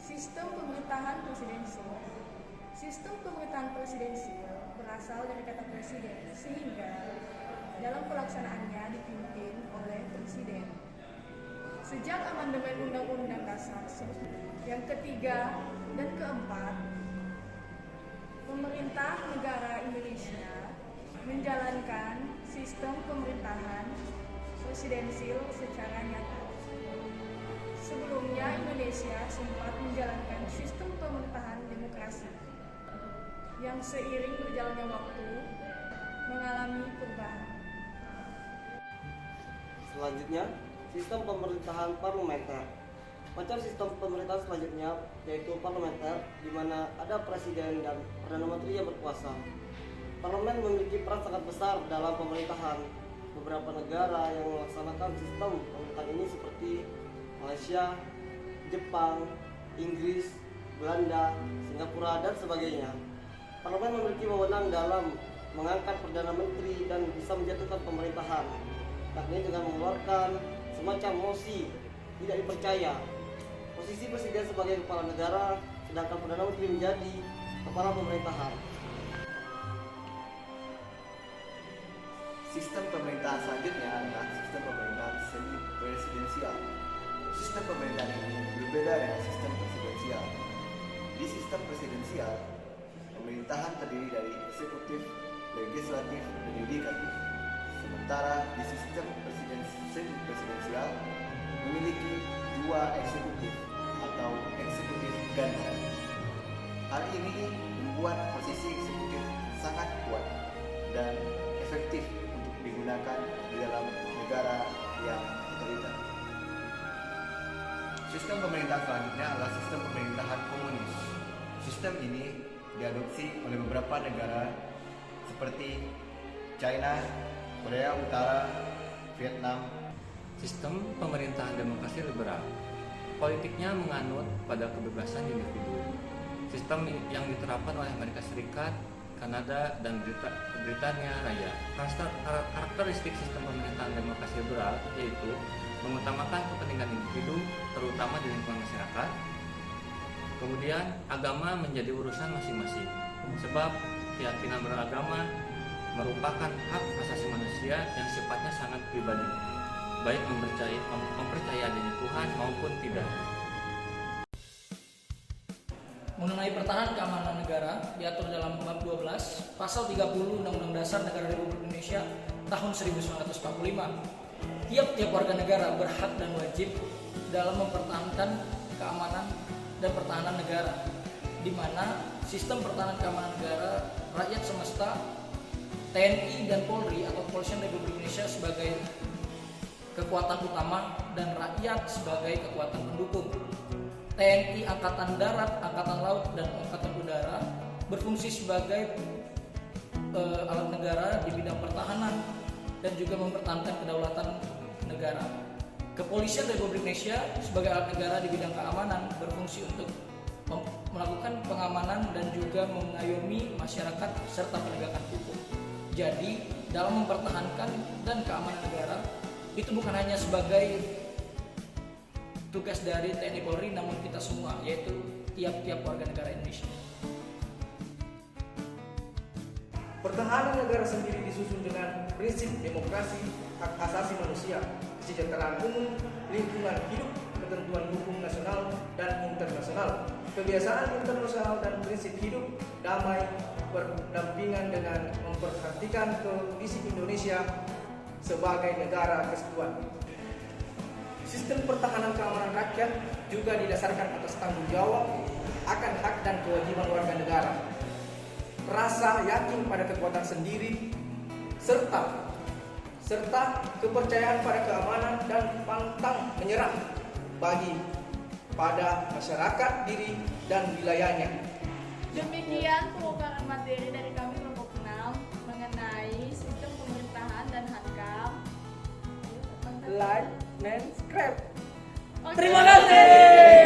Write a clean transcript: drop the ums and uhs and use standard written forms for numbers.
Sistem pemerintahan presidensial. Sistem pemerintahan presidensial berasal dari kata presiden, sehingga dalam pelaksanaannya dipimpin oleh presiden. Sejak amandemen Undang-Undang Dasar yang ketiga dan keempat, pemerintah negara Indonesia menjalankan sistem pemerintahan presidensial secara nyata. Sebelumnya Indonesia sempat menjalankan sistem pemerintahan demokrasi yang seiring berjalannya waktu mengalami perubahan. Selanjutnya, sistem pemerintahan parlementer. Macam sistem pemerintahan selanjutnya yaitu parlementer, di mana ada presiden dan perdana menteri yang berkuasa. Parlemen memiliki peran sangat besar dalam pemerintahan. Beberapa negara yang melaksanakan sistem pemerintahan ini seperti Malaysia, Jepang, Inggris, Belanda, Singapura, dan sebagainya. Parlemen memiliki wewenang dalam mengangkat perdana menteri dan bisa menjatuhkan pemerintahan, yakni dengan mengeluarkan semacam mosi tidak dipercaya. Posisi presiden sebagai kepala negara, sedangkan perdana menteri menjadi kepala pemerintahan. Sistem pemerintahan selanjutnya adalah sistem pemerintahan semi-presidensial. Sistem pemerintahan ini berbeda dengan sistem presidensial. Di sistem presidensial, pemerintahan terdiri dari eksekutif, legislatif, dan yudikatif. Sementara di sistem semi-presidensial memiliki dua eksekutif atau eksekutif ganda. Hal ini membuat posisi eksekutif sangat kuat dan efektif untuk digunakan di dalam negara yang otoriter. Sistem pemerintahan selanjutnya adalah sistem pemerintahan komunis. Sistem ini diadopsi oleh beberapa negara seperti China, Korea Utara, Vietnam. Sistem pemerintahan demokrasi liberal. Politiknya menganut pada kebebasan individu. Sistem yang diterapkan oleh Amerika Serikat, Kanada, dan Britania Raya. Karakteristik sistem pemerintahan demokrasi liberal yaitu mengutamakan kepentingan individu, terutama di lingkungan masyarakat. Kemudian agama menjadi urusan masing-masing, sebab keyakinan beragama merupakan hak asasi manusia yang sifatnya sangat pribadi, baik mempercayai adanya Tuhan maupun tidak. Mengenai pertahanan keamanan negara diatur dalam bab 12 pasal 30 Undang-Undang Dasar Negara Republik Indonesia tahun 1945. Tiap-tiap warga negara berhak dan wajib dalam mempertahankan keamanan dan pertahanan negara, di mana sistem pertahanan keamanan negara rakyat semesta, TNI dan Polri atau Kepolisian Republik Indonesia sebagai kekuatan utama dan rakyat sebagai kekuatan pendukung. TNI Angkatan Darat, Angkatan Laut, dan Angkatan Udara berfungsi sebagai alat negara di bidang pertahanan dan juga mempertahankan kedaulatan negara. Kepolisian Republik Indonesia sebagai alat negara di bidang keamanan berfungsi untuk melakukan pengamanan dan juga mengayomi masyarakat serta penegakan hukum. Jadi, dalam mempertahankan dan keamanan negara itu bukan hanya sebagai tugas dari TNI Polri, namun kita semua, yaitu tiap-tiap warga negara Indonesia. Pertahanan negara sendiri disusun dengan prinsip demokrasi, hak asasi manusia, kesejahteraan umum, lingkungan hidup, ketentuan hukum nasional dan internasional, kebiasaan internasional dan prinsip hidup damai berdampingan dengan memperhatikan kondisi Indonesia sebagai negara kesatuan. Sistem pertahanan keamanan rakyat juga didasarkan atas tanggung jawab akan hak dan kewajiban warga negara, rasa yakin pada kekuatan sendiri, serta kepercayaan pada keamanan dan pantang menyerah bagi pada masyarakat diri dan wilayahnya. Demikian pemaparan materi dari kami kelompok 6 mengenai sistem pemerintahan dan hankam. Like dan subscribe. Terima kasih.